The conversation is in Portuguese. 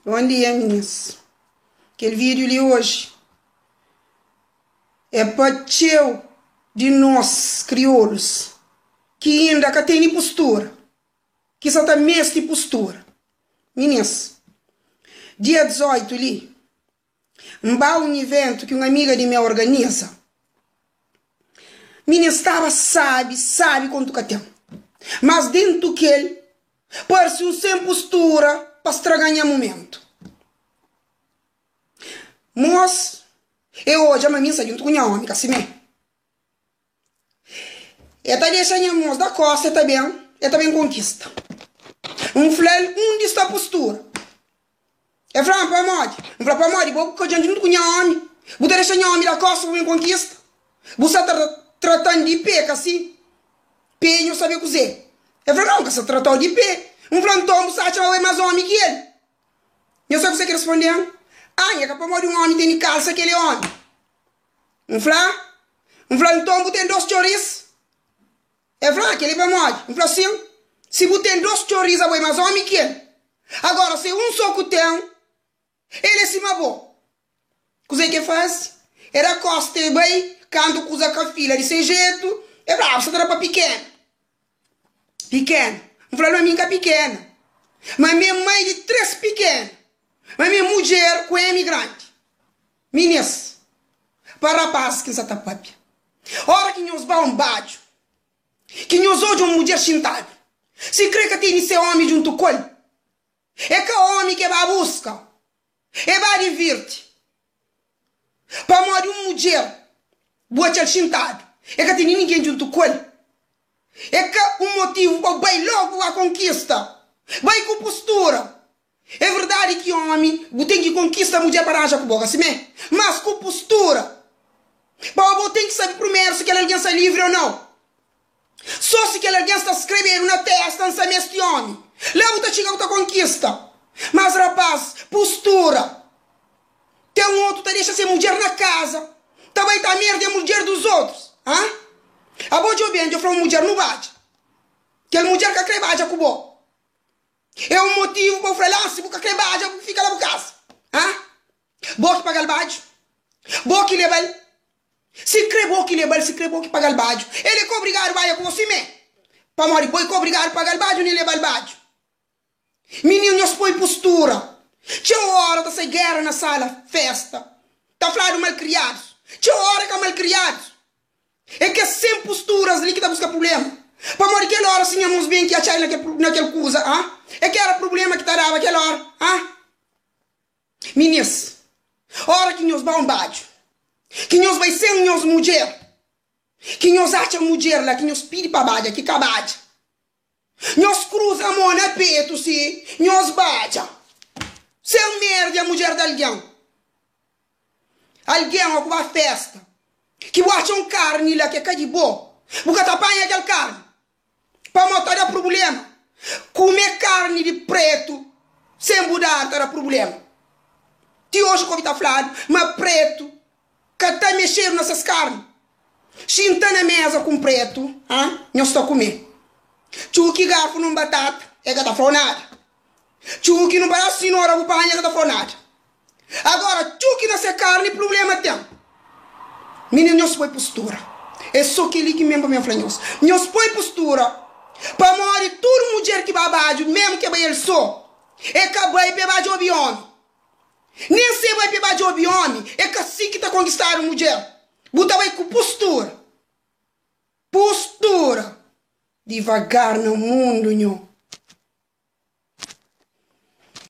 Bom dia, meninas. Aquele vídeo ali hoje é para teu de nós, crioulos, que ainda que tem postura, que só tá mesmo de postura. Meninas, dia 18 ali, um evento que uma amiga de minha organiza. Meninas, estava, sabe quanto que tem. Mas dentro que ele, parece um sem postura, para estragar o momento. Mas, eu hoje a mamãe junto com a homem, que assim é. Eu tá deixando a moça da costa, eu também conquista. Um flel, onde está a postura? Eu falo para modi, vou que junto com a homem. Vou deixar a homem da costa, vou conquista. Vou estar tratando de pé, assim. Pé, eu sabia cozer. Eu falo, não, que você tratou de pé. Um plantão, você acha mais homem que ele. Eu sei que você quer responder. Ah, é capaz de um homem tem calça aquele homem. Um plantão, tem dois chouriços. É verdade, aquele vai morrer. Um assim, se você tem dois chouriços, é mais homem que ele. Agora, se um só que tem, ele é cima bom. O que faz? Era costa e bem, quando usa com a filha desse jeito, é bravo, você trapa pequeno. Pequeno. Um problema minha pequena. Mas minha mãe de 3 pequenos. Mas minha mulher com imigrante. Meninas, para rapazes que não está papi. Hora que nós vamos baixo, que nós hoje uma mulher chintada. Se crê que tem esse homem junto com ele, é que o homem que vai buscar, é vai divirte. Para morrer uma mulher, boa tia chintada, é que tem ninguém junto com ele. É que o motivo vai logo a conquista, vai com postura. É verdade que o homem tem que conquistar a mulher para arranjar com boca, assim mesmo? Mas com postura. Para tem que saber primeiro se aquela alguém está livre ou não. Só se aquela alguém está escrevendo na testa, não sabe este homem. Lá você chega a outra conquista. Mas rapaz, postura. Tem um outro que deixa ser mulher na casa. Também tá merda a mulher dos outros. Hã? A boa de bem, eu falo mulher no bate. Aquela mulher que acrebaja com o é um motivo para o freelance, porque acrebaja fica lá por casa. Hã? Boa que paga o bádio. Boa que leva. Se crê boa que leva, se crê boa que paga o bádio. Ele é obrigado a com você mesmo. Para morrer, boi que obrigado a pagar o bádio, nem leva o bádio. Menino, nós põe postura. Tinha hora de sair guerra na sala, festa. Tá falando malcriados. Tinha hora que é malcriados. É que é sem posturas ali que tá buscando problema. Para morrer aquela hora, assim, vamos bem que achar naquela coisa, ah? É que era problema que tá dava aquela hora, ah? Meninas, hora que nós vamos baixo, que nós vai ser nós mulher, que nós acha mulher lá, que nós pide para baixo, que cabaja. Nós cruza a mão na peito, se nós baixa. Sem merda a mulher de alguém. Alguém vai com a festa, que acha um carne lá que é de boa, porque tá apanha aquela carne. Para matar o problema. Comer carne de preto sem mudar era problema. De hoje como está falando, mas preto que está mexendo nessas carnes. Se está na mesa com preto, não está a comer. Tio que garfo num batata, é que está falando nada. Tio que não vai a senhora com panha, é que está falando nada. Agora, tio que nessa carne, problema tem. Menino, nós põe postura. É só que ele que mesmo me fala, nós põe postura. Para morrer toda mulher que babado, mesmo que vai ele só, é que vai pegar de homem. Nem se vai pegar de homem, é que assim que está conquistando mulher. Bota vai com postura. Postura. Devagar no mundo, nho.